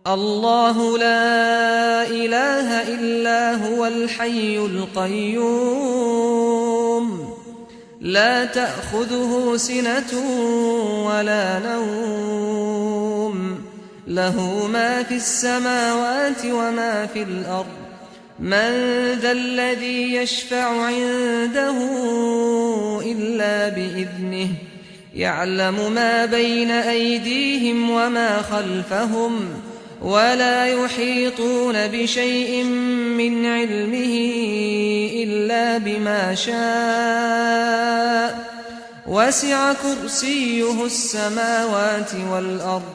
الله لا إله إلا هو الحي القيوم لا تأخذه سنة ولا نوم له ما في السماوات وما في الأرض من ذا الذي يشفع عنده إلا بإذنه يعلم ما بين أيديهم وما خلفهم ولا يحيطون بشيء من علمه إلا بما شاء وسع كرسيه السماوات والأرض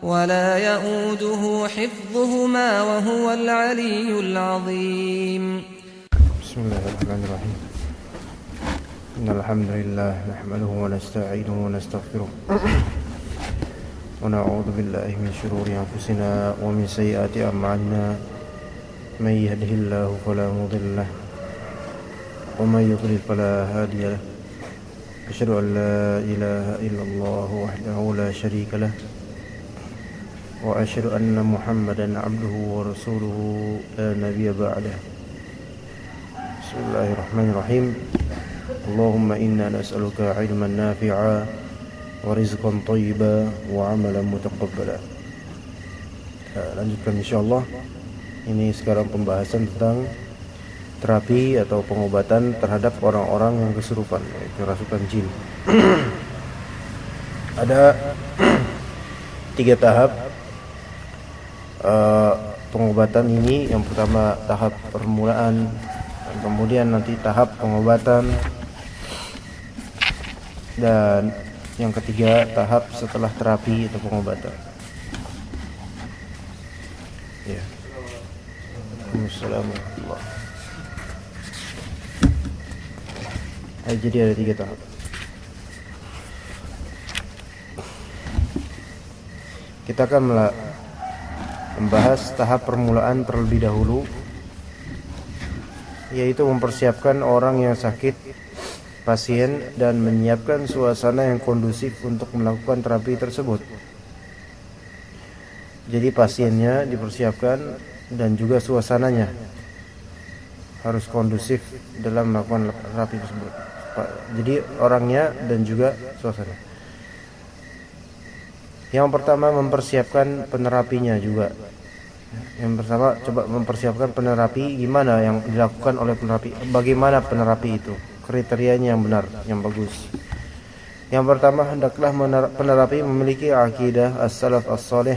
ولا يؤوده حفظهما وهو العلي العظيم. بسم الله الرحمن الرحيم. إن الحمد لله نحمده ونستعينه ونستغفره ونعوذ بالله من شرور أنفسنا ومن سيئات أعمالنا من يهده الله فلا مضل له ومن يضلل فلا هادي له أشهد أن لا إله إلا الله وحده لا شريك له وأشهد أن محمدا عبده ورسوله لا نبي بعده. بسم الله الرحمن الرحيم. اللهم إنا نسألك علما نافعا ورزقا طيبا وعملا متقبلا. Lanjutkan insyaallah. Ini sekarang pembahasan tentang terapi atau pengobatan terhadap orang-orang yang kesurupan, kerasukan jin. Ada 3 tahap pengobatan ini. Yang pertama tahap permulaan, dan kemudian nanti tahap pengobatan, dan yang ketiga tahap setelah terapi atau pengobatan. Ya. Assalamualaikum. Jadi ada 3 tahap. Kita akan membahas tahap permulaan terlebih dahulu, yaitu mempersiapkan orang yang sakit, pasien, dan menyiapkan suasana yang kondusif untuk melakukan terapi tersebut. Jadi pasiennya dipersiapkan dan juga suasananya harus kondusif dalam melakukan terapi tersebut. Jadi orangnya dan juga suasana. Yang pertama mempersiapkan penerapinya juga. Yang pertama coba mempersiapkan penerapi, gimana yang dilakukan oleh penerapi, bagaimana penerapi itu, kriterianya yang benar, yang bagus. Yang pertama, hendaklah penerapi memiliki akidah as-salaf as-salih,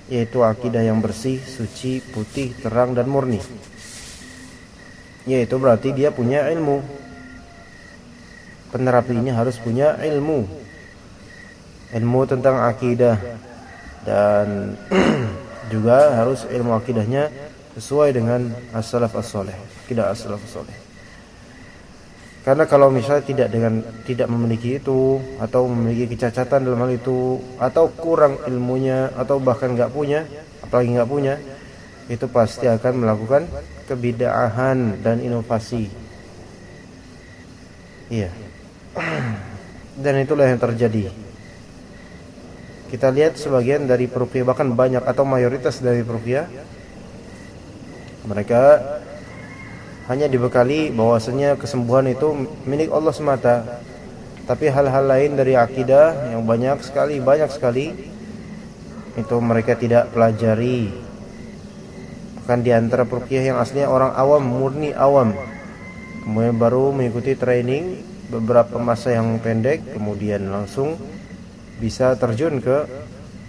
yaitu akidah yang bersih, suci, putih, terang, dan murni. Yaitu berarti dia punya ilmu. Penerapi ini harus punya ilmu tentang akidah, dan juga harus ilmu akidahnya sesuai dengan as-salaf as-salih, akidah as-salaf as-salih. Karena kalau misalnya tidak memiliki itu, atau memiliki kecacatan dalam hal itu, atau kurang ilmunya, atau bahkan nggak punya, apalagi nggak punya, itu pasti akan melakukan kebid'ahan dan inovasi. Iya. Dan itulah yang terjadi. Kita lihat sebagian dari peruqyah, bahkan banyak atau mayoritas dari peruqyah, mereka hanya dibekali bahwasanya kesembuhan itu milik Allah semata, tapi hal-hal lain dari akidah yang banyak sekali itu mereka tidak pelajari. Bahkan di antara peruqyah yang aslinya orang awam, murni awam, kemudian baru mengikuti training beberapa masa yang pendek, kemudian langsung bisa terjun ke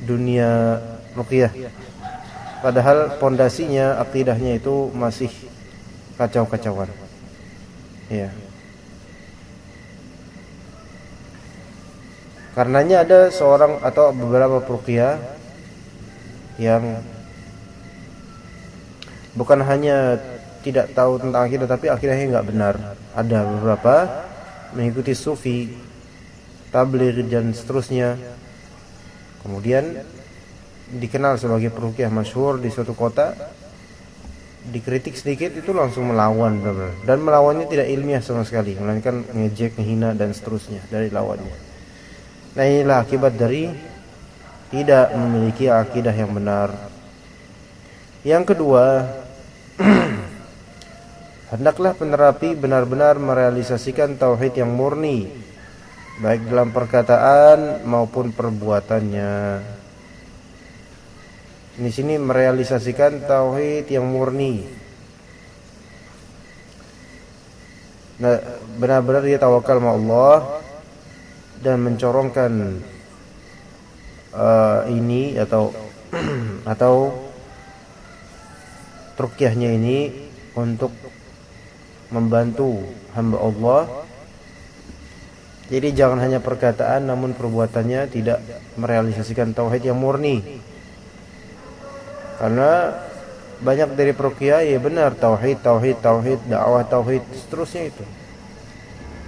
dunia ruqyah. Padahal pondasinya, akidahnya itu masih kacau-kacauan. Ya. Karenanya ada seorang atau beberapa peruqyah yang bukan hanya tidak tahu tentang akidah, tapi akidahnya enggak benar. Ada beberapa mengikuti sufi, tabligh dan seterusnya. Kemudian dikenal sebagai peruqyah masyhur di suatu kota, dikritik sedikit itu langsung melawan, dan melawannya tidak ilmiah sama sekali, melainkan ngejek, menghina dan seterusnya dari lawannya. Nah, inilah akibat dari tidak memiliki akidah yang benar, Yang kedua, hendaklah penerapi benar-benar merealisasikan tauhid yang murni, baik dalam perkataan maupun perbuatannya. Di sini merealisasikan tauhid yang murni. Nah, benar-benar dia tawakal sama Allah dan mencorongkan ini atau trukyahnya ini untuk membantu hamba Allah. Jadi jangan hanya perkataan namun perbuatannya tidak merealisasikan tauhid yang murni. Karena banyak dari peruqyah ya benar tauhid, dakwah tauhid, seterusnya itu.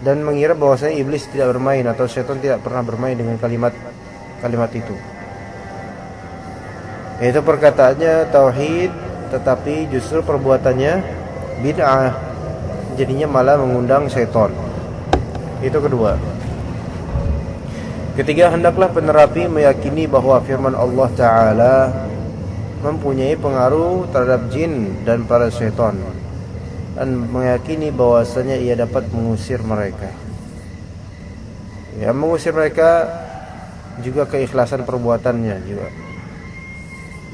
Dan mengira bahwasanya iblis tidak bermain atau syaitan tidak pernah bermain dengan kalimat itu. Yaitu perkataannya tauhid tetapi justru perbuatannya bid'ah. Jadinya malah mengundang syaitan. Itu kedua. Ketiga, hendaklah penerapi meyakini bahwa firman Allah Ta'ala mempunyai pengaruh terhadap jin dan para syaitan, dan meyakini bahwasanya ia dapat mengusir mereka. Ya, mengusir mereka juga keikhlasan perbuatannya juga.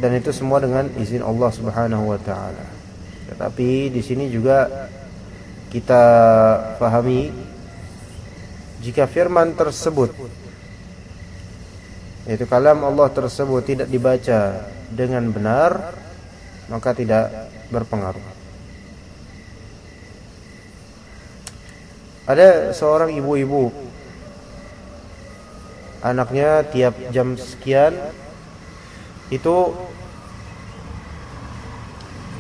Dan itu semua dengan izin Allah Subhanahu wa taala. Tetapi di sini juga kita pahami jika firman tersebut, yaitu kalam Allah tersebut, tidak dibaca dengan benar, maka tidak berpengaruh. Ada seorang ibu-ibu, anaknya tiap jam sekian itu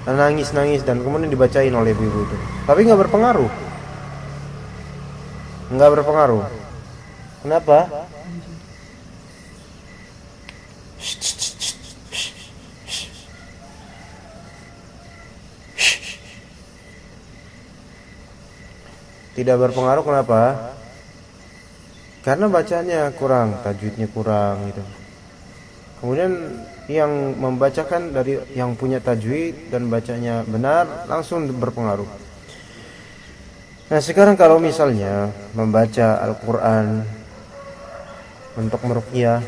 nangis dan kemudian dibacain oleh ibu itu, tapi nggak berpengaruh. Kenapa? Tidak berpengaruh, kenapa? Karena bacanya kurang, tajwidnya kurang gitu. Kemudian yang membacakan dari yang punya tajwid dan bacanya benar langsung berpengaruh. Nah, sekarang kalau misalnya membaca Al-Qur'an untuk meruqyah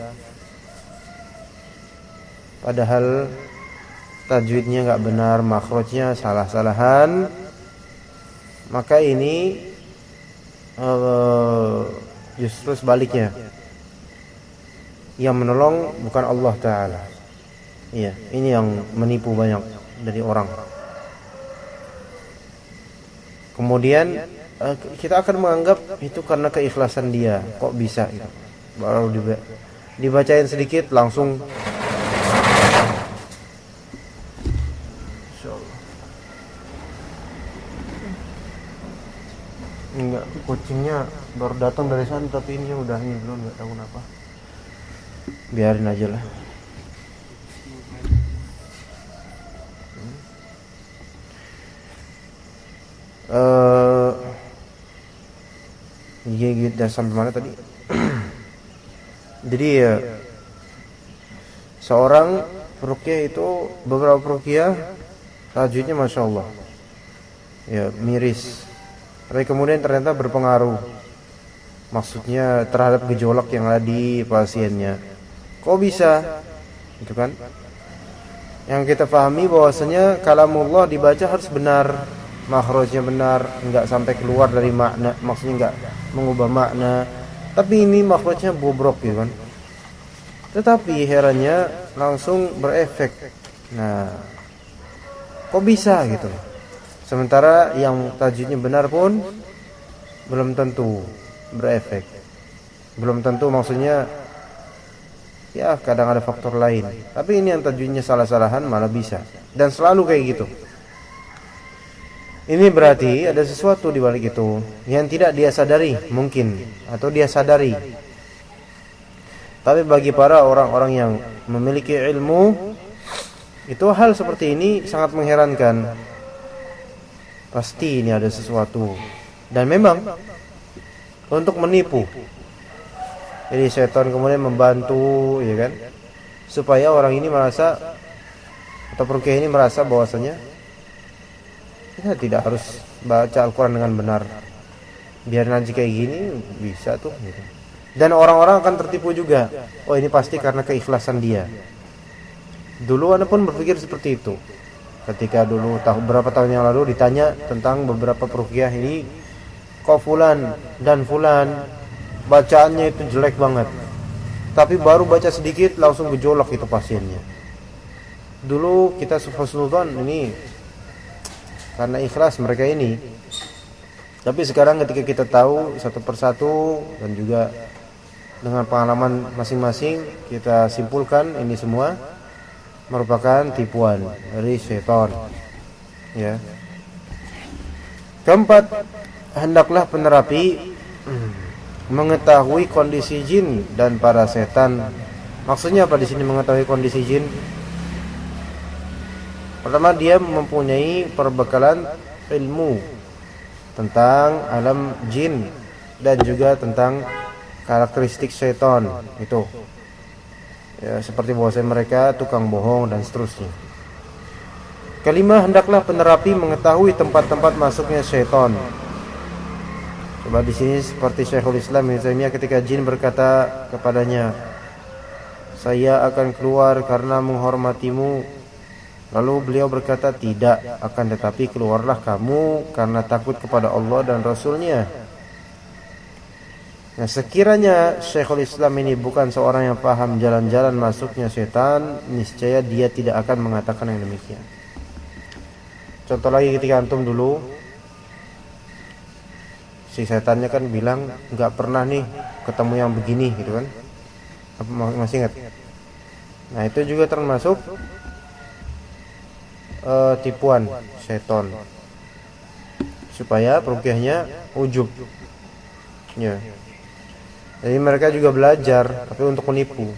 padahal tajwidnya enggak benar, makhrajnya salah-salahan, maka ini justru sebaliknya, yang menolong bukan Allah Ta'ala. Iya, ini yang menipu banyak dari orang. Kemudian kita akan menganggap itu karena keikhlasan dia, kok bisa gitu. Baru dibacain sedikit langsung enggak, kucingnya baru datang dari sana tapi ini udah ini belum, enggak tahu kenapa. Biarin aja lah. Kita sampai mana tadi? Jadi ya, seorang peruqyah itu, beberapa peruqyah tajwidnya masya Allah ya miris, tapi kemudian ternyata berpengaruh, maksudnya terhadap gejolak yang ada di pasiennya. Kok bisa? Itu kan yang kita pahami bahwasanya kalamullah dibaca harus benar, makhrajnya benar, enggak sampai keluar dari makna, maksudnya enggak mengubah makna. Tapi ini makhrajnya bobrok gitu kan. Tetapi herannya langsung berefek. Nah, kok bisa gitu? Sementara yang tajwidnya benar pun belum tentu berefek. Belum tentu, maksudnya ya kadang ada faktor lain. Tapi ini yang tajwidnya salah-salahan malah bisa. Dan selalu kayak gitu. Ini berarti ada sesuatu di balik itu yang tidak dia sadari mungkin, atau dia sadari. Tapi bagi para orang-orang yang memiliki ilmu, itu hal seperti ini sangat mengherankan. Pasti ini ada sesuatu. Dan memang untuk menipu. Jadi setan kemudian membantu, ya kan, supaya orang ini merasa atau peruqyah ini merasa bahwasanya kita tidak harus baca Al-Quran dengan benar, biar nanti kayak gini bisa tuh gitu. Dan orang-orang akan tertipu juga. Oh, ini pasti karena keikhlasan dia. Dulu Anda pun berpikir seperti itu. Ketika dulu beberapa tahun yang lalu ditanya tentang beberapa peruqyah ini, kok fulan dan fulan bacaannya itu jelek banget, tapi baru baca sedikit langsung gejolak itu pasiennya. Dulu kita husnudzon ini karena ikhlas mereka ini. Tapi sekarang ketika kita tahu satu persatu dan juga dengan pengalaman masing-masing, kita simpulkan ini semua merupakan tipuan dari syaitan. Ya. Keempat, hendaklah penerapi mengetahui kondisi jin dan para setan. Maksudnya apa di sini mengetahui kondisi jin? Pertama, dia mempunyai perbekalan ilmu tentang alam jin dan juga tentang karakteristik syaitan itu. Ya, seperti bahwasanya mereka tukang bohong dan seterusnya. Kelima, hendaklah penerapi mengetahui tempat-tempat masuknya syaitan. Coba di sini seperti Syekhul Islam Ibnu Taimiyah ketika jin berkata kepadanya, "Saya akan keluar karena menghormatimu." Lalu beliau berkata, "Tidak, akan tetapi keluarlah kamu karena takut kepada Allah dan Rasul-Nya." Nah, sekiranya Syekhul Islam ini bukan seorang yang paham jalan-jalan masuknya setan, niscaya dia tidak akan mengatakan yang demikian. Contoh lagi ketika antum dulu, si setannya kan bilang nggak pernah nih ketemu yang begini gitu kan, masih ingat? Nah, itu juga termasuk tipuan setan supaya peruqyahnya ujub. Ya. Jadi mereka juga belajar tapi untuk menipu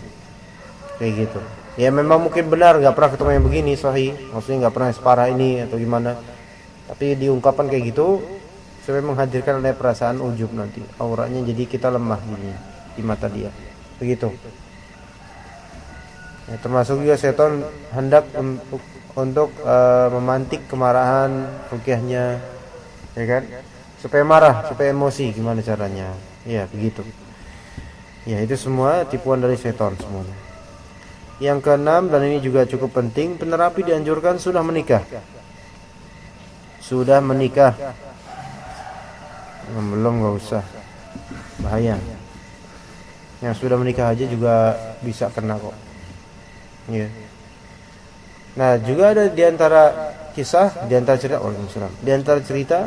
kayak gitu. Ya memang mungkin benar nggak pernah ketemu yang begini sahih, maksudnya nggak pernah separah ini atau gimana, tapi diungkapkan kayak gitu supaya menghadirkan ada perasaan ujub nanti, auranya jadi kita lemah gini di mata dia begitu. Ya, termasuk juga setan hendak untuk memantik kemarahan ruqyahnya, ya kan, supaya marah, supaya emosi. Gimana caranya? Ya begitu. Ya, itu semua tipuan dari setan semuanya. Yang keenam, dan ini juga cukup penting, penerapi dianjurkan sudah menikah. Sudah menikah. Yang belum enggak usah. Bahaya. Yang sudah menikah aja juga bisa kena kok. Ya. Nah, juga ada di antara kisah, di antara cerita, di antara cerita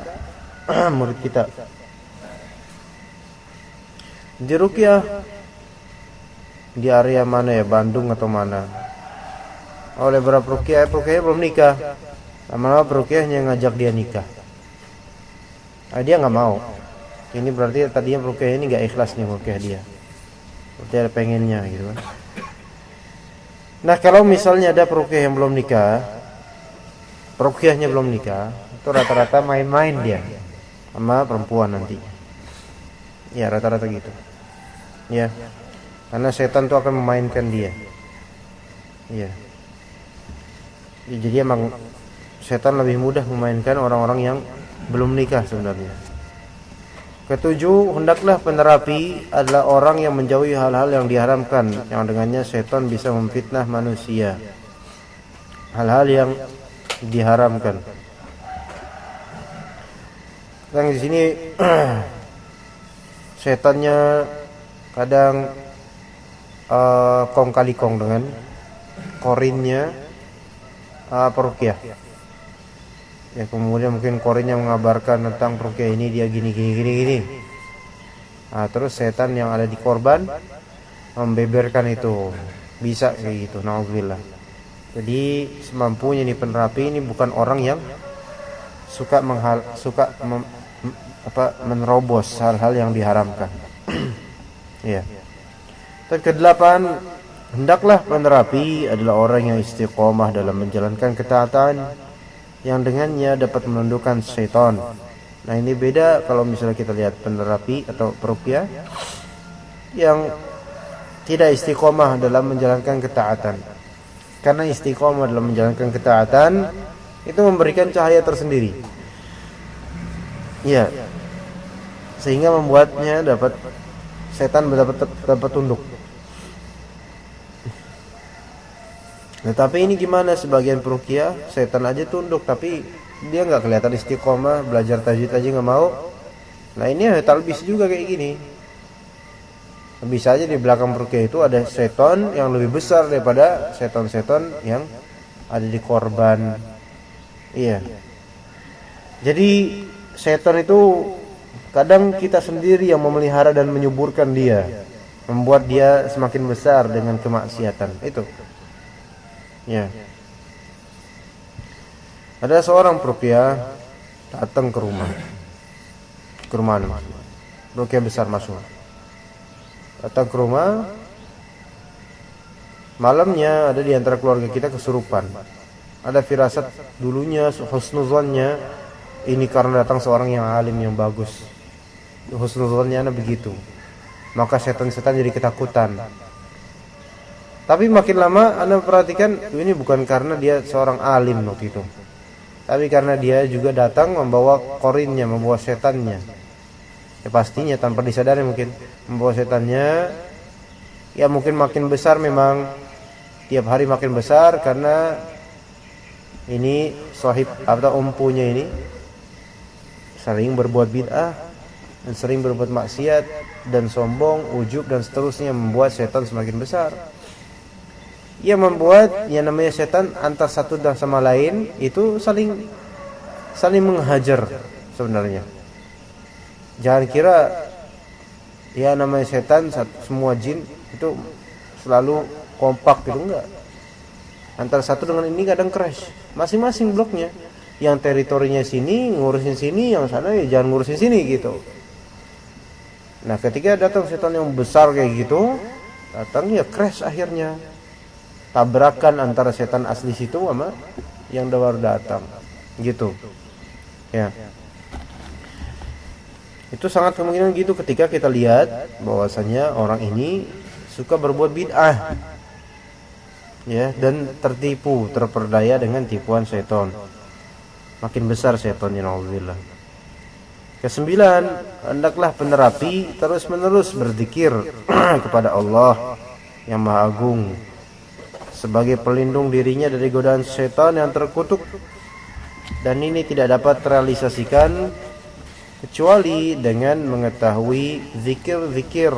murid kita di ruqyah di area mana ya, Bandung atau mana, oleh beberapa ruqyah belum nikah, lama-lama ruqyahnya ngajak dia nikah. Dia nggak mau. Ini berarti tadinya ruqyah ini nggak ikhlas nih ruqyah dia, berarti ada pengennya gitu kan. Nah, kalau misalnya ada peruqyah yang belum nikah, peruqyahnya belum nikah, itu rata-rata main-main dia sama perempuan nanti. Ya, rata-rata gitu. Ya. Karena setan itu akan memainkan dia. Ya. Jadi emang setan lebih mudah memainkan orang-orang yang belum nikah sebenarnya. Ketujuh, hendaklah penerapi adalah orang yang menjauhi hal-hal yang diharamkan, yang dengannya setan bisa memfitnah manusia. Hal-hal yang diharamkan. Yang di sini setannya kadang kong kali kong dengan korinnya peruqyah. Ya, kemudian mungkin korinnya mengabarkan tentang peruqyah ini dia gini. Nah, terus setan yang ada di korban membeberkan itu. Bisa kayak gitu, naudzubillah. Jadi semampunya nih penerapi ini bukan orang yang suka menerobos hal-hal yang diharamkan. Ya. Dan kedelapan, hendaklah penerapi adalah orang yang istiqomah dalam menjalankan ketaatan yang dengannya dapat menundukkan syaitan. Nah, ini beda kalau misalnya kita lihat penerapi atau peruqyah yang tidak istiqomah dalam menjalankan ketaatan. Karena istiqomah dalam menjalankan ketaatan itu memberikan cahaya tersendiri. Ya. Sehingga membuatnya setan dapat tunduk. Nah, tapi ini gimana, sebagian peruqyah setan aja tunduk tapi dia nggak kelihatan istiqomah, belajar tajwid aja nggak mau. Nah, ini talbis juga kayak gini. Bisa aja di belakang peruqyah itu ada setan yang lebih besar daripada setan-setan yang ada di korban. Iya. Jadi setan itu kadang kita sendiri yang memelihara dan menyuburkan dia, membuat dia semakin besar dengan kemaksiatan. Itu. Ya. Ada seorang peruqyah datang ke rumah peruqyah besar masyhur. Datang ke rumah, malamnya ada di antara keluarga kita kesurupan. Ada firasat dulunya, husnuzonnya, ini karena datang seorang yang alim yang bagus. Husnuzonnya begitu. Maka setan-setan jadi ketakutan. Tapi makin lama Anda perhatikan, ini bukan karena dia seorang alim waktu itu, tapi karena dia juga datang membawa korinnya, membawa setannya. Ya pastinya tanpa disadari mungkin membawa setannya. Ya mungkin makin besar, memang tiap hari makin besar karena ini sahib atau umpunya ini sering berbuat bid'ah dan sering berbuat maksiat dan sombong, ujub dan seterusnya, membuat setan semakin besar. Ia membuat yang namanya setan antar satu dan sama lain itu saling menghajar sebenarnya. Jangan kira ya namanya setan, semua jin itu selalu kompak gitu, enggak. Antara satu dengan ini kadang crash, masing-masing bloknya. Yang teritorinya sini ngurusin sini, yang sana ya jangan ngurusin sini gitu. Nah, ketika datang setan yang besar kayak gitu, datang ya crash akhirnya. Tabrakan antara setan asli situ sama yang baru datang. Gitu. Ya. Itu sangat kemungkinan gitu ketika kita lihat bahwasanya orang ini suka berbuat bid'ah. Ya, dan tertipu, terperdaya dengan tipuan setan. Makin besar setannya, naudzubillah. Kesembilan, hendaklah penerapi terus-menerus berzikir kepada Allah yang Maha Agung sebagai pelindung dirinya dari godaan setan yang terkutuk, dan ini tidak dapat terrealisasikan kecuali dengan mengetahui zikir-zikir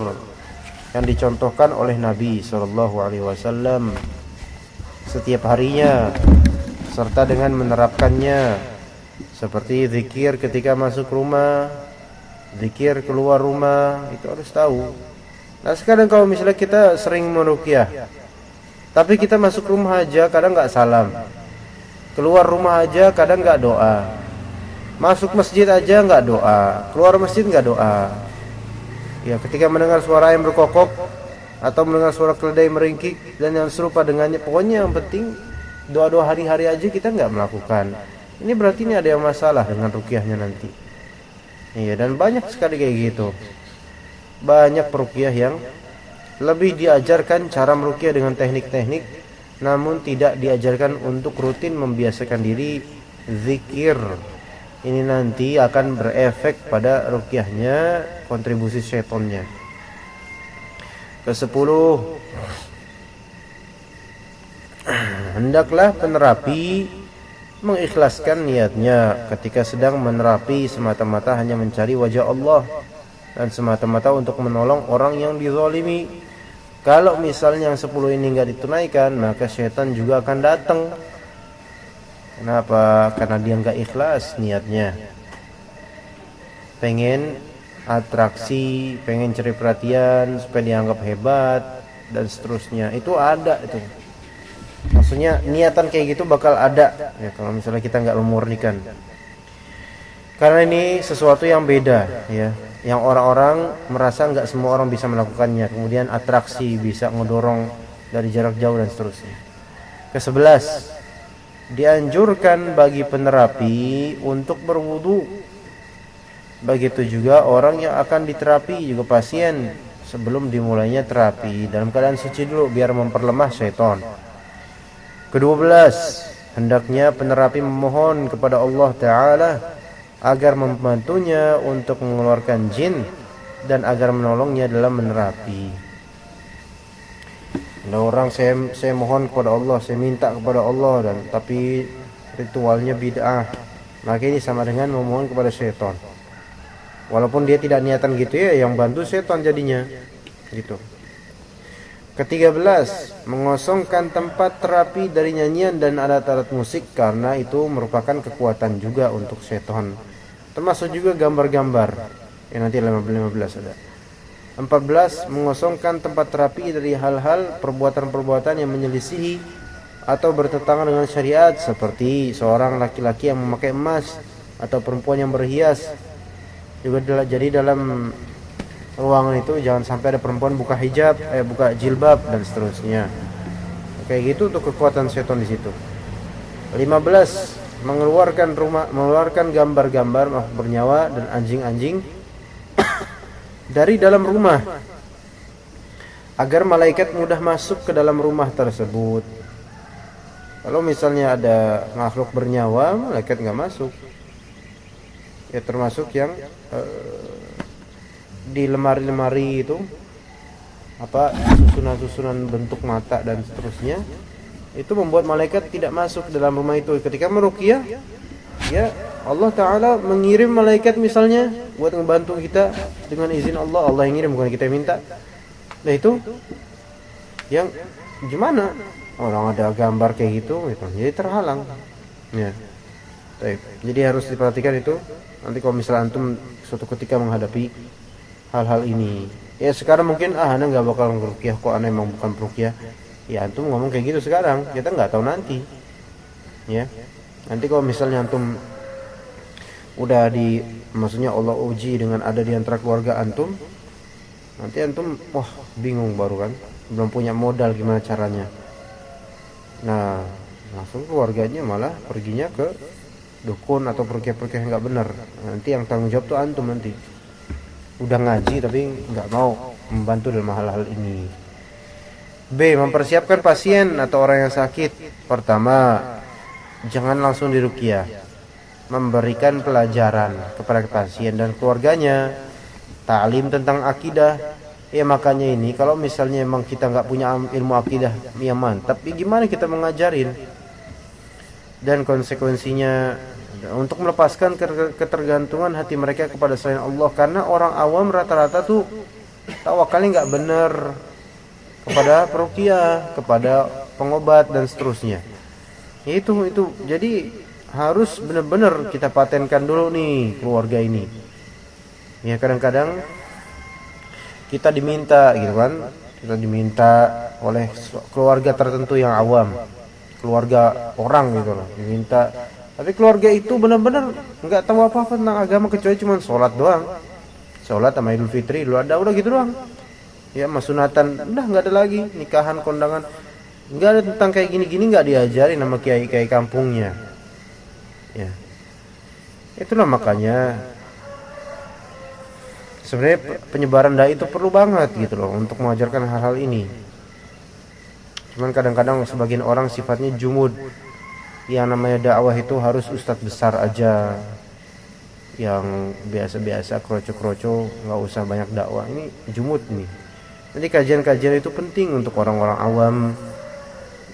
yang dicontohkan oleh Nabi SAW setiap harinya, serta dengan menerapkannya, seperti zikir ketika masuk rumah, zikir keluar rumah, itu harus tahu. Nah, sekarang kalau misalnya kita sering meruqyah, tapi kita masuk rumah aja kadang nggak salam, keluar rumah aja kadang nggak doa, masuk masjid aja nggak doa, keluar masjid nggak doa. Ya, ketika mendengar suara yang berkokok atau mendengar suara keledai meringkik dan yang serupa dengannya, pokoknya yang penting doa-doa hari-hari aja kita nggak melakukan. Ini berarti ini ada yang masalah dengan ruqyahnya nanti. Iya, dan banyak sekali kayak gitu. Banyak peruqyah yang lebih diajarkan cara meruqyah dengan teknik-teknik, namun tidak diajarkan untuk rutin membiasakan diri zikir. Ini nanti akan berefek pada ruqyahnya, kontribusi setonnya. Ke-10, hendaklah penerapi mengikhlaskan niatnya ketika sedang menerapi semata-mata hanya mencari wajah Allah dan semata-mata untuk menolong orang yang dizalimi. Kalau misalnya yang 10 ini enggak ditunaikan, maka setan juga akan datang. Kenapa? Karena dia enggak ikhlas niatnya. Pengen atraksi, pengen cari perhatian supaya dianggap hebat dan seterusnya. Itu ada itu. Maksudnya niatan kayak gitu bakal ada ya kalau misalnya kita enggak memurnikan. Karena ini sesuatu yang beda ya, yang orang-orang merasa enggak semua orang bisa melakukannya. Kemudian atraksi bisa ngedorong dari jarak jauh dan seterusnya. Ke-11, dianjurkan bagi penerapi untuk berwudu. Begitu juga orang yang akan diterapi, juga pasien, sebelum dimulainya terapi dalam keadaan suci dulu biar memperlemah setan. Ke-12, hendaknya penerapi memohon kepada Allah Ta'ala agar membantunya untuk mengeluarkan jin dan agar menolongnya dalam menerapi. Ada orang saya mohon kepada Allah, saya minta kepada Allah, dan tapi ritualnya bid'ah, maka ini sama dengan memohon kepada syaitan. Walaupun dia tidak niatan gitu ya, yang bantu syaitan jadinya gitu. Ke-13, mengosongkan tempat terapi dari nyanyian dan alat-alat musik, karena itu merupakan kekuatan juga untuk setan. Termasuk juga gambar-gambar. Nanti 15 ada. 14, mengosongkan tempat terapi dari hal-hal perbuatan-perbuatan yang menyelisihi atau bertentangan dengan syariat, seperti seorang laki-laki yang memakai emas atau perempuan yang berhias. Juga jadi dalam ruangan itu jangan sampai ada perempuan buka hijab, buka jilbab dan seterusnya. Kayak gitu untuk kekuatan setan di situ. 15, mengeluarkan gambar-gambar bernyawa dan anjing-anjing dari dalam rumah agar malaikat mudah masuk ke dalam rumah tersebut. Kalau misalnya ada makhluk bernyawa, malaikat nggak masuk. Ya termasuk yang di lemari-lemari itu susunan-susunan bentuk mata dan seterusnya, itu membuat malaikat tidak masuk ke dalam rumah itu. Ketika meruqyah, ya Allah Ta'ala mengirim malaikat misalnya buat membantu kita dengan izin Allah. Allah yang ngirim, bukan kita yang minta. Nah itu yang gimana orang ada gambar kayak gitu jadi terhalang ya. Jadi harus diperhatikan itu. Nanti kalau misalnya antum suatu ketika menghadapi hal-hal ini, ya sekarang mungkin anda nggak bakal meruqyah kok, anda emang bukan peruqyah. Ya antum ngomong kayak gitu sekarang, kita nggak tahu nanti. Ya, nanti kalau misalnya antum udah maksudnya Allah uji dengan ada di antara keluarga antum, nanti antum wah bingung baru kan, belum punya modal gimana caranya. Nah langsung keluarganya malah perginya ke dukun atau peruqyah-peruqyah yang nggak benar. Nanti yang tanggung jawab tuh antum nanti. Udah ngaji tapi nggak mau membantu dalam hal-hal ini. B, mempersiapkan pasien atau orang yang sakit. Pertama, jangan langsung diruqyah. Memberikan pelajaran kepada pasien dan keluarganya, ta'lim tentang akidah. Ya makanya ini kalau misalnya emang kita nggak punya ilmu akidah yang mantap, gimana kita mengajarin? Dan konsekuensinya untuk melepaskan ketergantungan hati mereka kepada selain Allah, karena orang awam rata-rata tuh tawakalnya nggak benar kepada peruqyah, kepada pengobat dan seterusnya. Itu jadi harus benar-benar kita patenkan dulu nih keluarga ini. Ya kadang-kadang kita diminta gitu kan, kita diminta oleh keluarga tertentu yang awam, keluarga orang gitu loh, diminta. Tapi keluarga itu benar-benar nggak tahu apa-apa tentang agama kecuali cuma sholat doang, sholat sama Idul Fitri dulu ada, udah gitu doang. Ya mas sunatan udah nggak ada lagi, nikahan kondangan nggak ada, tentang kayak gini-gini nggak diajarin sama kiai-kiai kampungnya. Ya itulah makanya sebenarnya penyebaran dai itu perlu banget gitu loh untuk mengajarkan hal-hal ini. Cuman kadang-kadang sebagian orang sifatnya jumud. Yang namanya dakwah itu harus ustadz besar aja, yang biasa-biasa kroco-kroco nggak usah banyak dakwah. Ini jumud nih. Jadi kajian-kajian itu penting untuk orang-orang awam.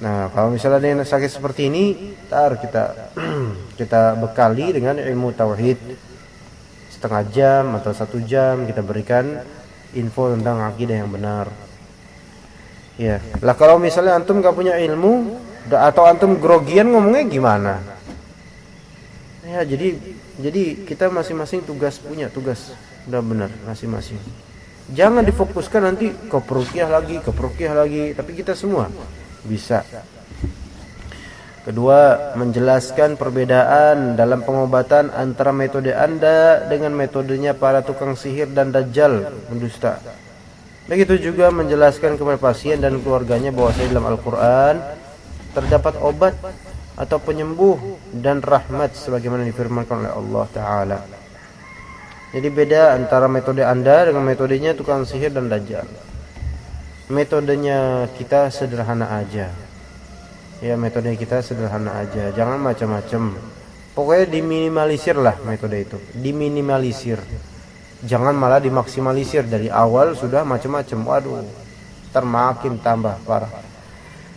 Nah kalau misalnya ada yang sakit seperti ini, ntar kita bekali dengan ilmu tauhid, setengah jam atau 1 jam kita berikan info tentang akidah yang benar. Ya lah kalau misalnya antum nggak punya ilmu atau antum grogian ngomongnya gimana? Ya jadi kita masing-masing punya tugas udah benar masing-masing. Jangan difokuskan nanti ke peruqyah lagi, tapi kita semua bisa. Kedua, menjelaskan perbedaan dalam pengobatan antara metode Anda dengan metodenya para tukang sihir dan dajjal pendusta. Begitu juga menjelaskan kepada pasien dan keluarganya bahwa dalam Al-Quran terdapat obat atau penyembuh dan rahmat sebagaimana difirmankan oleh Allah Ta'ala. Jadi beda antara metode Anda dengan metodenya tukang sihir dan dajjal. Metodenya kita sederhana aja. Ya, metode kita sederhana aja, jangan macam-macam. Pokoknya diminimalisir lah metode itu, diminimalisir. Jangan malah dimaksimalisir dari awal sudah macam-macam. Waduh, ntar makin tambah parah.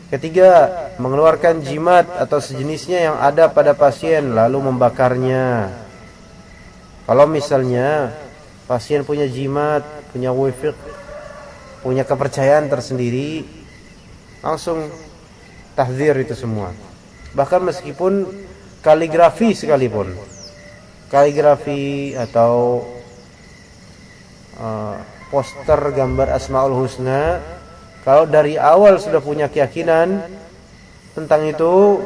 Ketiga, mengeluarkan jimat atau sejenisnya yang ada pada pasien lalu membakarnya. Kalau misalnya pasien punya jimat, punya wifiq, punya kepercayaan tersendiri, langsung tahdzir itu semua. Bahkan meskipun kaligrafi sekalipun, kaligrafi atau poster gambar Asmaul Husna, kalau dari awal sudah punya keyakinan tentang itu,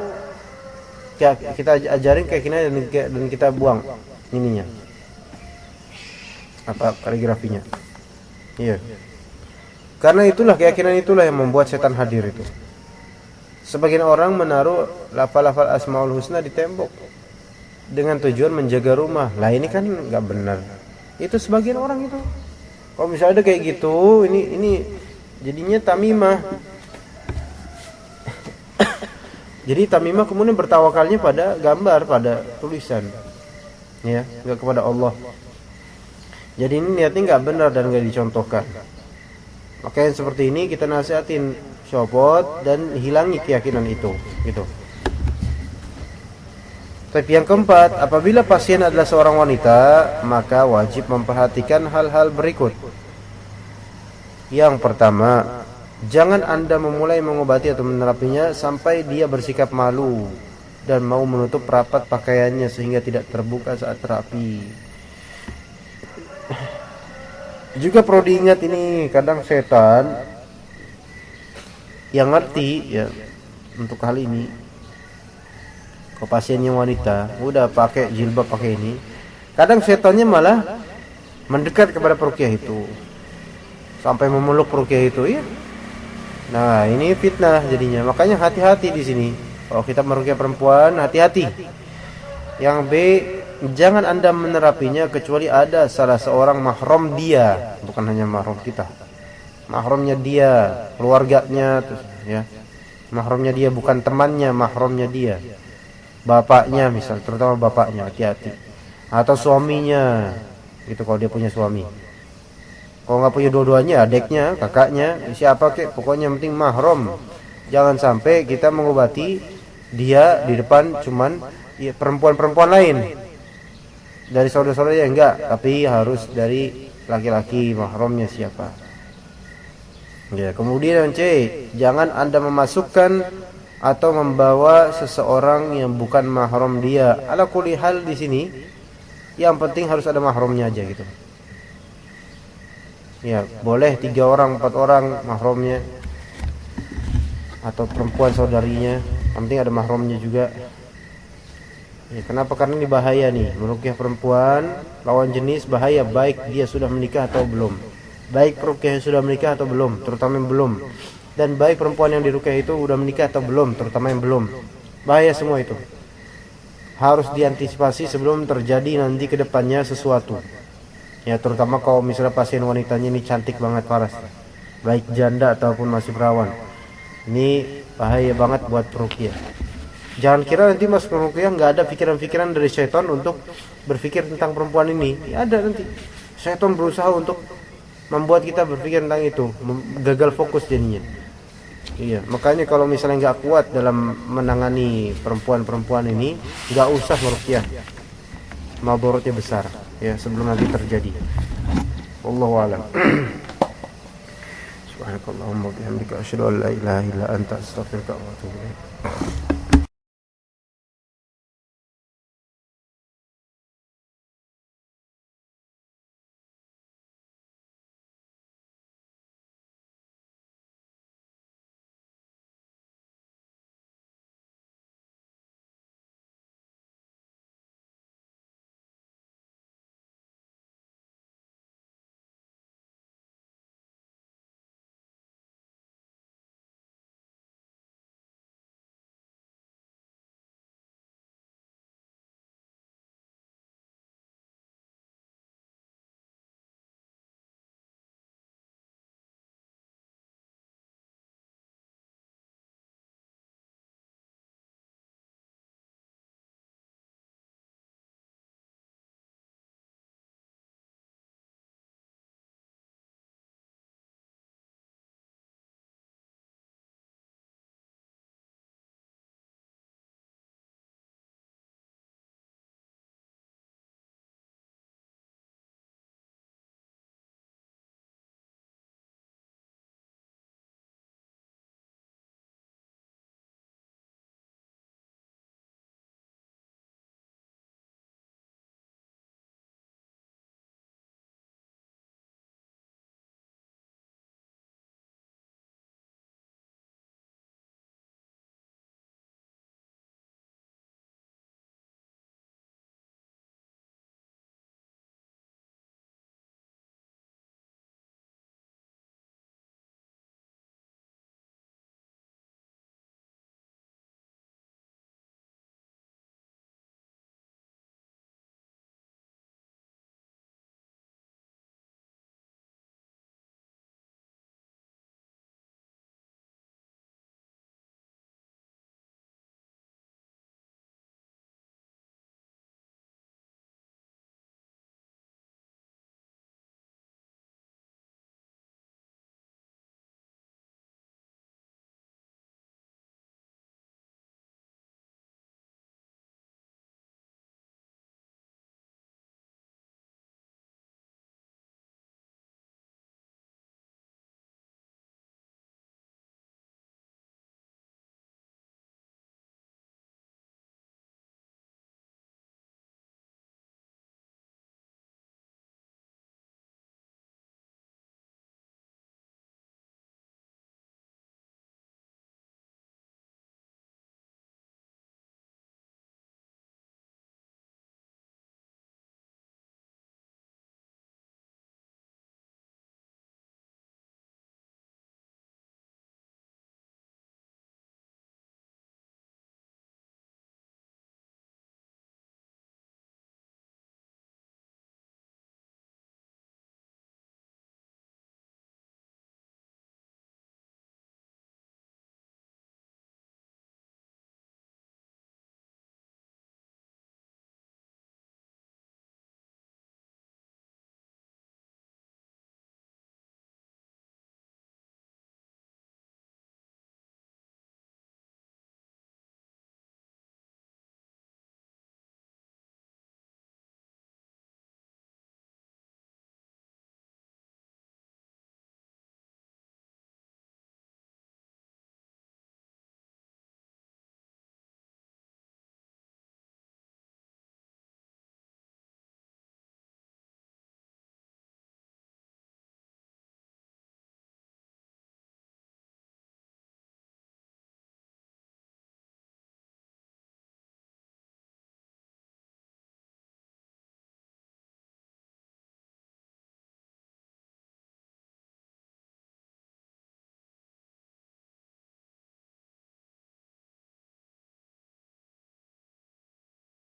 kita ajarin keyakinan dan kita buang ininya, apa, kaligrafinya. Iya. Karena itulah, keyakinan itulah yang membuat setan hadir itu. Sebagian orang menaruh lafal-lafal Asmaul Husna di tembok dengan tujuan menjaga rumah. Lah ini kan nggak benar. Itu sebagian orang itu. Kalau misalnya ada kayak gitu, ini jadinya tamimah. Jadi tamimah kemudian bertawakalnya pada gambar, pada tulisan, ya, nggak kepada Allah. Jadi ini niatnya nggak benar dan nggak dicontohkan. Makanya seperti ini kita nasihatin, copot dan hilangi keyakinan itu, gitu. Tapi yang keempat, apabila pasien adalah seorang wanita, maka wajib memperhatikan hal-hal berikut. Yang pertama, jangan Anda memulai mengobati atau menerapinya sampai dia bersikap malu dan mau menutup rapat pakaiannya sehingga tidak terbuka saat terapi. Juga perlu diingat ini, kadang setan yang ngerti ya untuk hal ini. Kalau pasiennya wanita, udah pakai jilbab, pakai ini, kadang setannya malah mendekat kepada peruqyah itu sampai memeluk peruqyah itu, ya. Nah, ini fitnah jadinya. Makanya hati-hati di sini. Kalau kita meruqyah perempuan, hati-hati. Yang B, jangan Anda menerapinya kecuali ada salah seorang mahram dia, bukan hanya mahram kita. Mahramnya dia, keluarganya, terus, ya. Mahramnya dia, bukan temannya, mahramnya dia. Bapaknya misal, terutama bapaknya, hati-hati. Atau suaminya, itu kalau dia punya suami. Kalau nggak punya dua-duanya, adiknya, kakaknya, siapa kek, pokoknya yang penting mahram. Jangan sampai kita mengobati dia di depan cuman ya, perempuan-perempuan lain. Dari saudara-saudaranya enggak, tapi harus dari laki-laki, mahramnya siapa. Ya, kemudian C, jangan Anda memasukkan atau membawa seseorang yang bukan mahram dia. Ala kulli hal di sini yang penting harus ada mahramnya aja gitu. Ya, boleh 3 orang, 4 orang mahramnya atau perempuan saudarinya, yang penting ada mahramnya juga. Ya, kenapa? Karena ini bahaya nih, meruqyah perempuan lawan jenis bahaya, baik dia sudah menikah atau belum, baik peruqyah sudah menikah atau belum, terutama yang belum, dan baik perempuan yang diruqyah itu udah menikah atau belum, terutama yang belum. Bahaya semua itu. Harus diantisipasi sebelum terjadi nanti ke depannya sesuatu. Ya, terutama kalau misalnya pasien wanitanya ini cantik banget, paras, baik janda ataupun masih perawan. Ini bahaya banget buat peruqyah. Jangan kira nanti masuk peruqyah nggak ada pikiran-pikiran dari syaitan untuk berpikir tentang perempuan ini. Ya, ada nanti. Syaitan berusaha untuk membuat kita berpikir tentang itu, gagal fokus jadinya. Iya, makanya kalau misalnya nggak kuat dalam menangani perempuan-perempuan ini, nggak usah meruqyah. Madharatnya besar, ya, sebelum nanti terjadi. Wallahu a'lam. Subhanakallahumma wa bihamdika asyhadu an la ilaha illa anta astaghfiruka wa atubu ilaik.